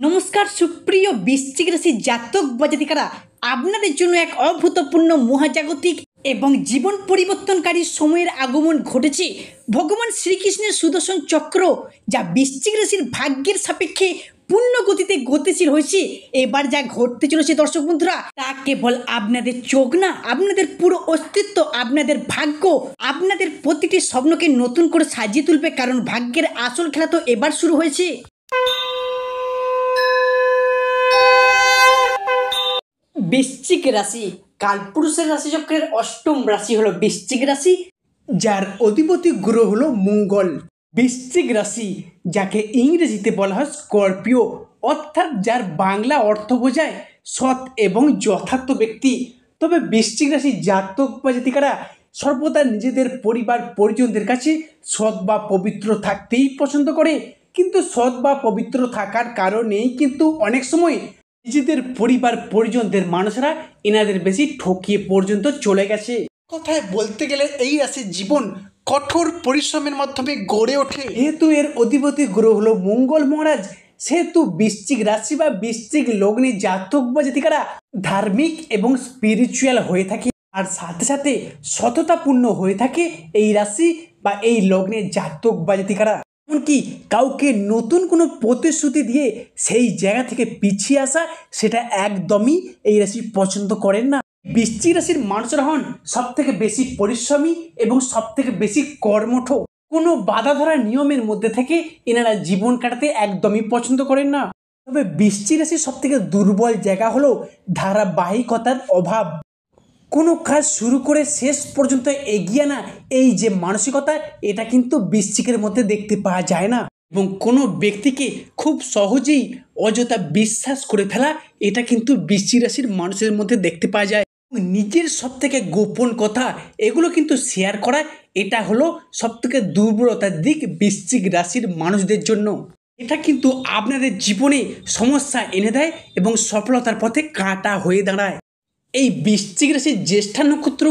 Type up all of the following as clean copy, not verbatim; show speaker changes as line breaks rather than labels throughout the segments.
নমস্কার সুপ্রিয় বৃশ্চিক রাশি জাতক বা জাতিকারা, আপনাদের জন্য এক অভূতপূর্ণ মহাজাগতিক এবং জীবন পরিবর্তনকারী সময়ের আগমন ঘটেছে। ভগবান শ্রীকৃষ্ণের সুদর্শন চক্র যা বৃশ্চিক রাশির ভাগ্যের সাপেক্ষে পূর্ণ গতিতে গতিশীল হয়েছে। এবার যা ঘটতে চলেছে দর্শক বন্ধুরা, তা কেবল আপনাদের চোখ না, আপনাদের পুরো অস্তিত্ব, আপনাদের ভাগ্য, আপনাদের প্রতিটি স্বপ্নকে নতুন করে সাজিয়ে তুলবে। কারণ ভাগ্যের আসল খেলা তো এবার শুরু হয়েছে। বৃশ্চিক রাশি কালপুরুষের রাশিচক্রের অষ্টম রাশি হলো বৃশ্চিক রাশি, যার অধিপতি গ্রহ হলো মঙ্গল। বৃশ্চিক রাশি যাকে ইংরেজিতে বলা হয় স্করপিও, অর্থাৎ যার বাংলা অর্থ বোঝায় সৎ এবং যথার্থ ব্যক্তি। তবে বৃশ্চিক রাশি জাতক বা জাতিকারা সর্বদা নিজেদের পরিবার পরিজনদের কাছে সৎ বা পবিত্র থাকতেই পছন্দ করে, কিন্তু সৎ বা পবিত্র থাকার কারণেই কিন্তু অনেক সময় নিজেদের পরিবার পরিজনদের মানুষরা এনাদের বেশি ঠকিয়ে পর্যন্ত চলে গেছে।
কথায় বলতে গেলে এই রাশির জীবন কঠোর পরিশ্রমের মাধ্যমে গড়ে ওঠে।
যেহেতু এর অধিপতি গ্রহ হলো মঙ্গল মহারাজ, সেহেতু বৃশ্চিক রাশি বা বৃশ্চিক লগ্নে জাতক বা জাতিকারা ধার্মিক এবং স্পিরিচুয়াল হয়ে থাকে, আর সাথে সাথে সততাপূর্ণ হয়ে থাকে এই রাশি বা এই লগ্নে জাতক বা জাতিকারা। এমনকি কাউকে নতুন কোনো প্রতিশ্রুতি দিয়ে সেই জায়গা থেকে পিছিয়ে আসা, সেটা একদমই এই রাশি পছন্দ করেন না। বৃশ্চিক রাশির মানুষরা হন সব থেকে বেশি পরিশ্রমী এবং সব থেকে বেশি কর্মঠ। কোনো বাধা ধরা নিয়মের মধ্যে থেকে এনারা জীবন কাটাতে একদমই পছন্দ করেন না। তবে বৃশ্চিক রাশির সব থেকে দুর্বল জায়গা হলো ধারাবাহিকতার অভাব। কোনো কাজ শুরু করে শেষ পর্যন্ত এগিয়ে না, এই যে মানসিকতা, এটা কিন্তু বৃশ্চিকের মধ্যে দেখতে পাওয়া যায় না। এবং কোনো ব্যক্তিকে খুব সহজেই অযথা বিশ্বাস করে ফেলা, এটা কিন্তু বৃশ্চিক রাশির মানুষের মধ্যে দেখতে পাওয়া যায়। নিজের সব থেকে গোপন কথা এগুলো কিন্তু শেয়ার করা, এটা হলো সব থেকে দুর্বলতার দিক বৃশ্চিক রাশির মানুষদের জন্য। এটা কিন্তু আপনাদের জীবনে সমস্যা এনে দেয় এবং সফলতার পথে কাঁটা হয়ে দাঁড়ায়। এই বৃশ্চিক রাশির জ্যেষ্ঠা নক্ষত্র,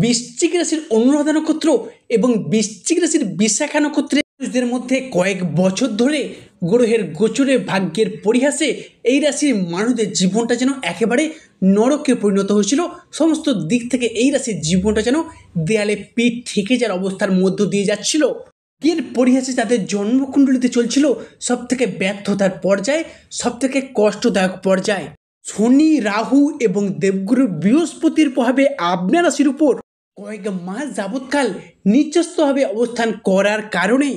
বৃশ্চিক রাশির অনুরাধা নক্ষত্র এবং বৃশ্চিক রাশির বিশাখা নক্ষত্রের মধ্যে কয়েক বছর ধরে গ্রহের গোচরে ভাগ্যের পরিহাসে এই রাশির মানুষদের জীবনটা যেন একেবারে নরকে পরিণত হয়েছিল। সমস্ত দিক থেকে এই রাশির জীবনটা যেন দেয়ালে পিঠ ঠেকে যাওয়ার অবস্থার মধ্য দিয়ে যাচ্ছিল। এর পরিহাসে যাদের জন্মকুণ্ডলিতে চলছিল সব থেকে ব্যর্থতার পর্যায়ে, সব থেকে কষ্টদায়ক পর্যায়ে, শনি, রাহু এবং দেবগুরু বৃহস্পতির প্রভাবে আপনার রাশির উপর কয়েক মাস যাবৎকাল নিচস্থভাবে অবস্থান করার কারণে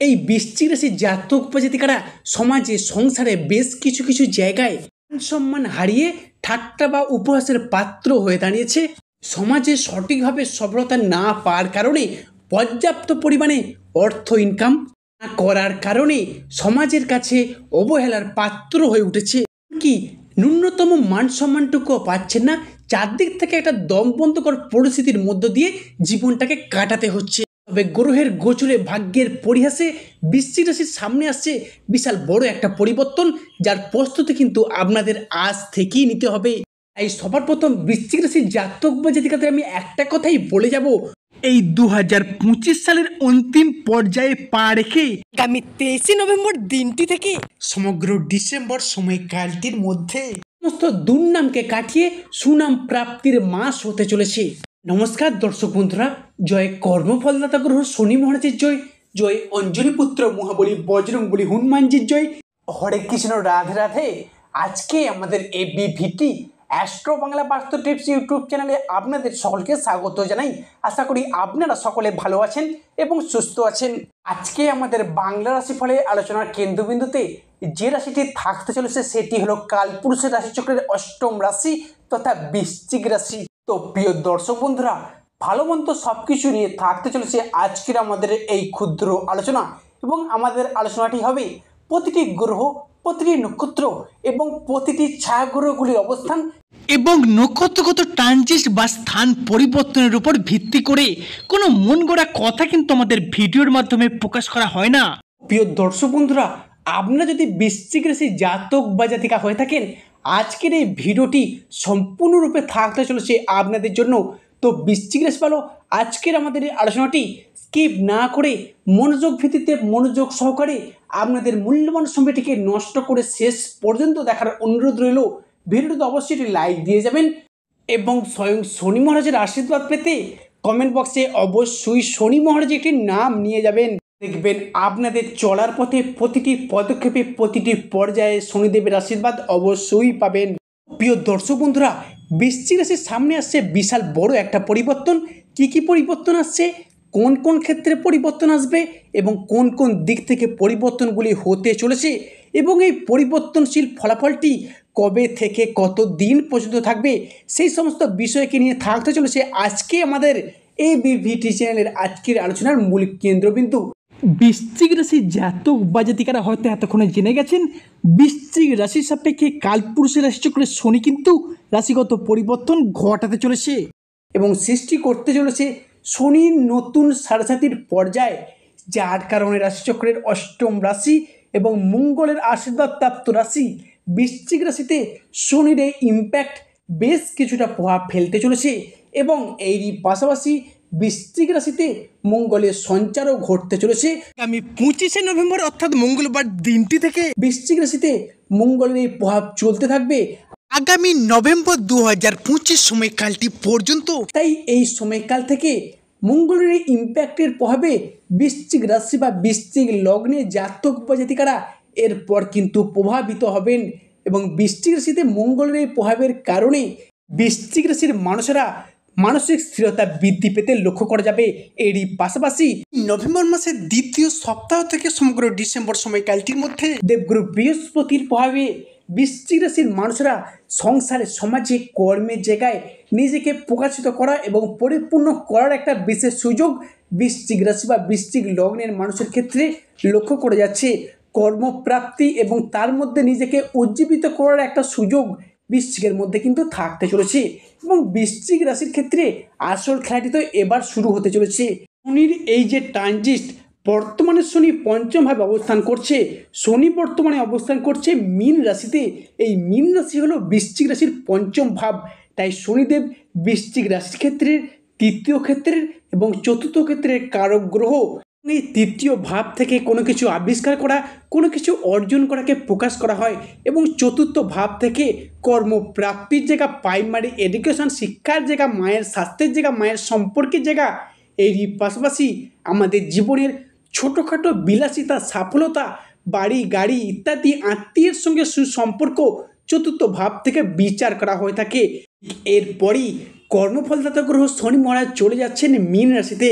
এই বৃশ্চিক রাশির জাতক বা জাতিকারা সমাজে সংসারে বেশ কিছু কিছু জায়গায় সম্মান হারিয়ে ঠাট্টা বা উপহাসের পাত্র হয়ে দাঁড়িয়েছে। সমাজে সঠিকভাবে সফলতা না পাওয়ার কারণে, পর্যাপ্ত পরিমাণে অর্থ ইনকাম না করার কারণে সমাজের কাছে অবহেলার পাত্র হয়ে উঠেছে। কি ন্যূনতম মান সম্মানটুকুও পাচ্ছেন না। চারদিক থেকে একটা দমবন্ধকর পরিস্থিতির মধ্য দিয়ে জীবনটাকে কাটাতে হচ্ছে। তবে গ্রহের গোচরে ভাগ্যের পরিহাসে বৃশ্চিক রাশির সামনে আসছে বিশাল বড় একটা পরিবর্তন, যার প্রস্তুতি কিন্তু আপনাদের আজ থেকেই নিতে হবে। এই সবার প্রথম বৃশ্চিক রাশির জাতক বা জাতিকাদের আমি একটা কথাই বলে যাব, এই 2025 সালের অন্তিম পর্যায়ে পা রেখে আগামী 23 নভেম্বর দিনটি থেকে সমগ্র ডিসেম্বর সময়কালটির মধ্যে সমস্ত দুর্নামকে কাটিয়ে সুনাম প্রাপ্তির মাস হতে চলেছে। নমস্কার দর্শক বন্ধুরা, জয় কর্মফলদাতা গ্রহ শনি মহারাজের জয়, জয় অঞ্জলি পুত্র মহাবলী বজরং বলী হনুমানজির জয়। হরে কৃষ্ণ, রাধে রাধে। আজকে আমাদের এবিভিটি অ্যাস্ট্রো বাংলা বাস্তু টিপস ইউটিউব চ্যানেলে আপনাদের সকলকে স্বাগত জানাই। আশা করি আপনারা সকলে ভালো আছেন এবং সুস্থ আছেন। আজকে আমাদের বাংলা রাশিফলে আলোচনার কেন্দ্রবিন্দুতে যে রাশিটি থাকতে চলেছে সেটি হলো কালপুরুষের রাশিচক্রের অষ্টম রাশি তথা বৃশ্চিক রাশি। তো প্রিয় দর্শক বন্ধুরা, ভালো মন্দ সবকিছু নিয়ে থাকতে চলেছে আজকের আমাদের এই ক্ষুদ্র আলোচনা, এবং আমাদের আলোচনাটি হবে প্রতিটি গ্রহ, প্রতিটি নক্ষত্র এবং প্রতিটি ছায়াগ্রহগুলির অবস্থান এবং নক্ষত্রগত ট্রানজিট বা স্থান পরিবর্তনের উপর ভিত্তি করে। কোনো মন গড়া কথা কিন্তু আমাদের ভিডিওর মাধ্যমে প্রকাশ করা হয় না। প্রিয় দর্শক বন্ধুরা, আপনারা যদি বৃশ্চিক রাশি জাতক বা জাতিকা হয়ে থাকেন, আজকের এই ভিডিওটি সম্পূর্ণরূপে থাকতে চলেছে আপনাদের জন্য তো বৃশ্চিক রাশি ভালো, আজকের আমাদের এই আলোচনাটি স্কিপ না করে মনোযোগ ভিত্তিতে মনোযোগ সহকারে আপনাদের মূল্যবান সময়টিকে নষ্ট করে শেষ পর্যন্ত দেখার অনুরোধ রইল। ভিডিওটি অবশ্যই একটি লাইক দিয়ে যাবেন এবং স্বয়ং শনি মহারাজের আশীর্বাদ পেতে কমেন্ট বক্সে অবশ্যই শনি মহারাজের একটি নাম নিয়ে যাবেন। দেখবেন আপনাদের চলার পথে প্রতিটি পদক্ষেপে প্রতিটি পর্যায়ে শনিদেবের আশীর্বাদ অবশ্যই পাবেন। প্রিয় দর্শক বন্ধুরা, বৃশ্চিক রাশির সামনে আসছে বিশাল বড় একটা পরিবর্তন। কি পরিবর্তন আসছে, কোন কোন ক্ষেত্রে পরিবর্তন আসবে এবং কোন কোন দিক থেকে পরিবর্তনগুলি হতে চলেছে এবং এই পরিবর্তনশীল ফলাফলটি কবে থেকে কত দিন পর্যন্ত থাকবে, সেই সমস্ত বিষয়কে নিয়ে থাকতে চলেছে আজকে আমাদের ABVT চ্যানেলের আজকের আলোচনার মূল কেন্দ্রবিন্দু। বৃশ্চিক রাশির জাতক বা জাতিকারা হয়তো এতক্ষণে জেনে গেছেন, বৃশ্চিক রাশির সাপেক্ষে কালপুরুষের রাশিচক্রে শনি কিন্তু রাশিগত পরিবর্তন ঘটাতে চলেছে এবং সৃষ্টি করতে চলেছে শনির নতুন সাড়ে পর্যায়, যার কারণে রাশিচক্রের অষ্টম রাশি এবং মঙ্গলের আশীর্বাদ প্রাপ্ত রাশি বৃশ্চিক রাশিতে শনির এই ইম্প্যাক্ট বেশ কিছুটা প্রভাব ফেলতে চলেছে এবং এরই পাশাপাশি বৃশ্চিক রাশিতে মঙ্গলের সঞ্চারও ঘটতে চলেছে। আমি 25শে নভেম্বর অর্থাৎ মঙ্গলবার দিনটি থেকে বৃশ্চিক রাশিতে মঙ্গলের এই প্রভাব চলতে থাকবে
আগামী নভেম্বর 2025 সময়কালটি পর্যন্ত।
তাই এই সময়কাল থেকে মঙ্গলের এই ইম্প্যাক্টের প্রভাবে বৃশ্চিক রাশি বা বৃশ্চিক লগ্নে জাতক বা জাতিকারা এরপর কিন্তু প্রভাবিত হবেন এবং বৃশ্চিক রাশিতে মঙ্গলের এই প্রভাবের কারণে বৃশ্চিক রাশির মানুষেরা মানসিক স্থিরতা বৃদ্ধি পেতে লক্ষ্য করা যাবে। এরই পাশাপাশি
নভেম্বর মাসের দ্বিতীয় সপ্তাহ থেকে সমগ্র ডিসেম্বর সময়কালটির মধ্যে
দেবগুরু বৃহস্পতির প্রভাবে বৃশ্চিক রাশির মানুষরা সংসারে, সমাজে, কর্মের জায়গায় নিজেকে প্রকাশিত করা এবং পরিপূর্ণ করার একটা বিশেষ সুযোগ বৃশ্চিক রাশি বা বৃশ্চিক লগ্নের মানুষের ক্ষেত্রে লক্ষ্য করা যাচ্ছে। কর্মপ্রাপ্তি এবং তার মধ্যে নিজেকে উজ্জীবিত করার একটা সুযোগ বৃশ্চিকের মধ্যে কিন্তু থাকতে চলেছে এবং বৃশ্চিক রাশির ক্ষেত্রে আসল খেলাটি তো এবার শুরু হতে চলেছে। শনির এই যে ট্রানজিট, বর্তমানে শনি পঞ্চমভাবে অবস্থান করছে, শনি বর্তমানে অবস্থান করছে মীন রাশিতে। এই মীন রাশি হলো বৃশ্চিক রাশির পঞ্চম ভাব, তাই শনিদেব বৃশ্চিক রাশির ক্ষেত্রের, তৃতীয় ক্ষেত্রের এবং চতুর্থ ক্ষেত্রের কারক গ্রহ। এই তৃতীয় ভাব থেকে কোনো কিছু আবিষ্কার করা, কোনো কিছু অর্জন করাকে প্রকাশ করা হয় এবং চতুর্থ ভাব থেকে কর্মপ্রাপ্তির জায়গা, প্রাইমারি এডুকেশন, শিক্ষার জায়গা, মায়ের স্বাস্থ্যের জায়গা, মায়ের সম্পর্কের জায়গা, এরই পাশাপাশি আমাদের জীবনের ছোটোখাটো বিলাসিতা, সফলতা, বাড়ি গাড়ি ইত্যাদি আত্মীয়ের সঙ্গে সুসম্পর্ক চতুর্থ ভাব থেকে বিচার করা হয়ে থাকে। এরপরই কর্মফলদাতা গ্রহ শনি মহারাজ চলে যাচ্ছেন মীন রাশিতে,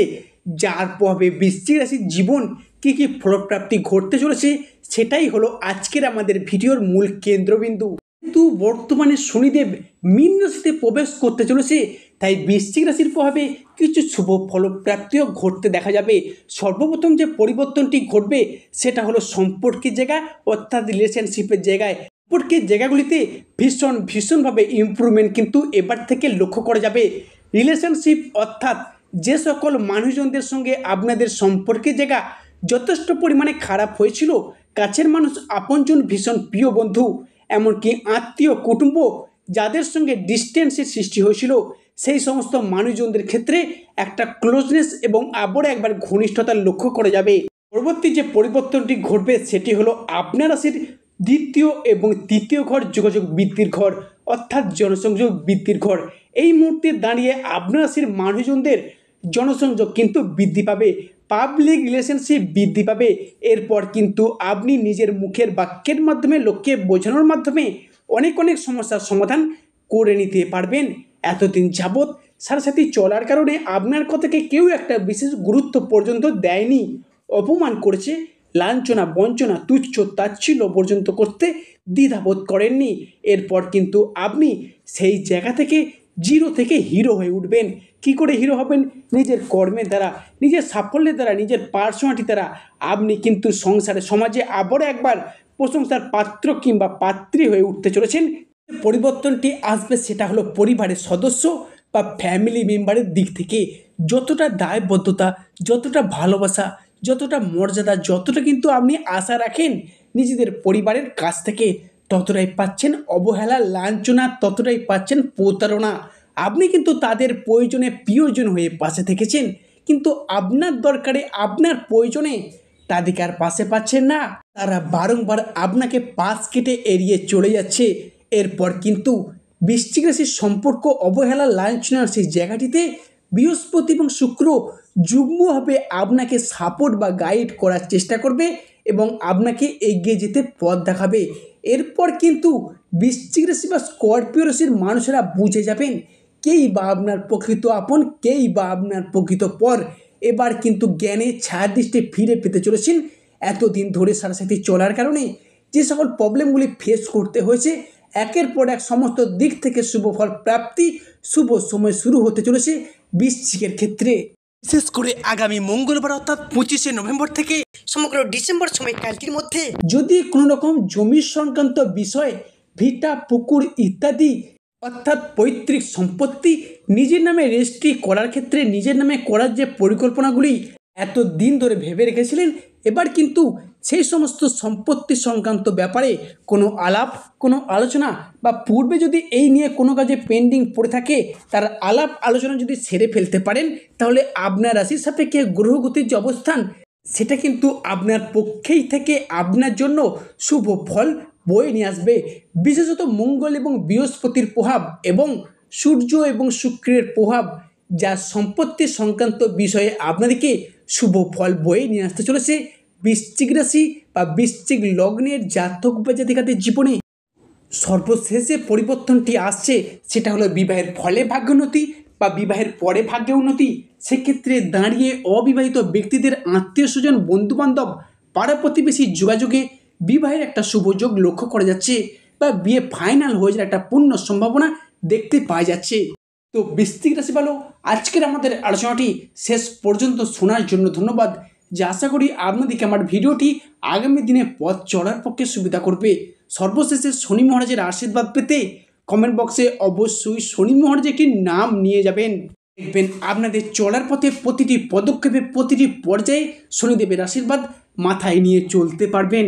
যার প্রভাবে বৃশ্চিক রাশির জীবন কী ফলপ্রাপ্তি ঘটতে চলেছে সেটাই হলো আজকের আমাদের ভিডিওর মূল কেন্দ্রবিন্দু। কিন্তু বর্তমানে শনিদেব মীন রাশিতে প্রবেশ করতে চলেছে, তাই বৃশ্চিক রাশির প্রভাবে কিছু শুভ ফলপ্রাপ্তিও ঘটতে দেখা যাবে। সর্বপ্রথম যে পরিবর্তনটি ঘটবে সেটা হলো সম্পর্কের জায়গা অর্থাৎ রিলেশনশিপের জায়গায়। সম্পর্কের জায়গাগুলিতে ভীষণভাবে ইমপ্রুভমেন্ট কিন্তু এবার থেকে লক্ষ্য করা যাবে। রিলেশনশিপ অর্থাৎ যে সকল মানুষজনদের সঙ্গে আপনাদের সম্পর্কের জায়গা যথেষ্ট পরিমাণে খারাপ হয়েছিল, কাছের মানুষ, আপনজন, ভীষণ প্রিয় বন্ধু, এমনকি আত্মীয় কুটুম্ব যাদের সঙ্গে ডিস্টেন্সের সৃষ্টি হয়েছিল, সেই সমস্ত মানুষজনদের ক্ষেত্রে একটা ক্লোজনেস এবং আবারও একবার ঘনিষ্ঠতা লক্ষ্য করা যাবে। পরবর্তী যে পরিবর্তনটি ঘটবে সেটি হলো আপনার রাশির দ্বিতীয় এবং তৃতীয় ঘর যোগাযোগ বৃদ্ধির ঘর অর্থাৎ জনসংযোগ বৃদ্ধির ঘর। এই মুহূর্তে দাঁড়িয়ে আপনার রাশির মানুষজনদের জনসংযোগ কিন্তু বৃদ্ধি পাবে, পাবলিক রিলেশনশিপ বৃদ্ধি পাবে। এরপর কিন্তু আপনি নিজের মুখের বাক্যের মাধ্যমে লোককে বোঝানোর মাধ্যমে অনেক সমস্যার সমাধান করে নিতে পারবেন। এতদিন যাবৎ সাথে চলার কারণে আপনার কথাকে কেউ একটা বিশেষ গুরুত্ব পর্যন্ত দেয়নি, অপমান করেছে, লাঞ্ছনা, বঞ্চনা, তুচ্ছ তাচ্ছিল্য পর্যন্ত করতে দ্বিধাবোধ করেননি। এরপর কিন্তু আপনি সেই জায়গা থেকে জিরো থেকে হিরো হয়ে উঠবেন। কী করে হিরো হবেন? নিজের কর্মের দ্বারা, নিজের সাফল্যের দ্বারা, নিজের পার্সোনালিটি দ্বারা আপনি কিন্তু সংসারে, সমাজে আবারও একবার প্রশংসার পাত্র কিংবা পাত্রী হয়ে উঠতে চলেছেন। পরিবর্তনটি আসবে সেটা হলো পরিবারের সদস্য বা ফ্যামিলি মেম্বারের দিক থেকে। যতটা দায়বদ্ধতা, যতটা ভালোবাসা, যতটা মর্যাদা, যতটা কিন্তু আপনি আশা রাখেন নিজেদের পরিবারের কাছ থেকে, ততটাই পাচ্ছেন অবহেলা, লাঞ্ছনা, ততটাই পাচ্ছেন প্রতারণা। আপনি কিন্তু তাদের প্রয়োজনে প্রিয়জন হয়ে পাশে থেকেছেন, কিন্তু আপনার দরকারে আপনার প্রয়োজনে তাদেরকে আর পাশে পাচ্ছেন না। তারা বারংবার আপনাকে পাশ কেটে এড়িয়ে চলে যাচ্ছে। এরপর কিন্তু বৃশ্চিক রাশির সম্পর্ক অবহেলা লাঞ্ছনার সেই জায়গাটিতে বৃহস্পতি এবং শুক্র যুগ্মভাবে আপনাকে সাপোর্ট বা গাইড করার চেষ্টা করবে এবং আপনাকে এগিয়ে যেতে পথ দেখাবে। এরপর কিন্তু বৃশ্চিক রাশি বা স্করপিও রাশির মানুষেরা বুঝে যাবেন কেই বা আপনার প্রকৃত আপন, কেই বা আপনার প্রকৃত পর। এবার কিন্তু জ্ঞানের ছায়া দৃষ্টি ফিরে পেতে চলেছেন। এতদিন ধরে সাথে চলার কারণে যে সকল প্রবলেমগুলি ফেস করতে হয়েছে, একের পর এক সমস্ত দিক থেকে শুভ ফল প্রাপ্তি, শুভ সময় শুরু হতে চলেছে বৃশ্চিকের ক্ষেত্রে।
বিশেষ করে আগামী মঙ্গলবার অর্থাৎ 25শে নভেম্বর থেকে সমগ্র ডিসেম্বর সময়কালটির মধ্যে
যদি কোনো রকম জমি সংক্রান্ত বিষয়, ভিটা, পুকুর ইত্যাদি অর্থাৎ পৈতৃক সম্পত্তি নিজের নামে রেজিস্ট্রি করার ক্ষেত্রে নিজের নামে করার যে পরিকল্পনাগুলি এত দিন ধরে ভেবে রেখেছিলেন, এবার কিন্তু সেই সমস্ত সম্পত্তি সংক্রান্ত ব্যাপারে কোনো আলাপ, কোনো আলোচনা বা পূর্বে যদি এই নিয়ে কোনো কাজে পেন্ডিং পড়ে থাকে তার আলাপ আলোচনা যদি সেরে ফেলতে পারেন, তাহলে আপনার রাশির সাপেক্ষে গ্রহগতির যে অবস্থান সেটা কিন্তু আপনার পক্ষেই থেকে আপনার জন্য শুভ ফল বয়ে নিয়ে আসবে। বিশেষত মঙ্গল এবং বৃহস্পতির প্রভাব এবং সূর্য এবং শুক্রের প্রভাব যা সম্পত্তি সংক্রান্ত বিষয়ে আপনাদেরকে শুভ ফল বয়ে নিয়ে আসতে চলেছে বৃশ্চিক রাশি বা বৃশ্চিক লগ্নের জাতক বা জাতিকাদের জীবনে। সর্বশেষ যে পরিবর্তনটি আসছে সেটা হলো বিবাহের ফলে ভাগ্যোন্নতি বা বিবাহের পরে ভাগ্যে উন্নতি। সেক্ষেত্রে দাঁড়িয়ে অবিবাহিত ব্যক্তিদের আত্মীয় স্বজন, বন্ধুবান্ধব, পাড়া প্রতিবেশী যোগাযোগে বিবাহের একটা শুভযোগ লক্ষ্য করা যাচ্ছে বা বিয়ে ফাইনাল হয়ে যাওয়ার একটা পূর্ণ সম্ভাবনা দেখতে পাওয়া যাচ্ছে। তো বৃশ্চিক রাশি ভালো, আজকের আমাদের আলোচনাটি শেষ পর্যন্ত শোনার জন্য ধন্যবাদ। যে আশা করি আপনাদেরকে আমার ভিডিওটি আগামী দিনে পথ চলার পক্ষে সুবিধা করবে। সর্বশেষে শনি মহারাজের আশীর্বাদ পেতে কমেন্ট বক্সে অবশ্যই শনি মহারাজের একটি নাম নিয়ে যাবেন। দেখবেন আপনাদের চলার পথে প্রতিটি পদক্ষেপে প্রতিটি পর্যায়ে শনিদেবের আশীর্বাদ মাথায় নিয়ে চলতে পারবেন।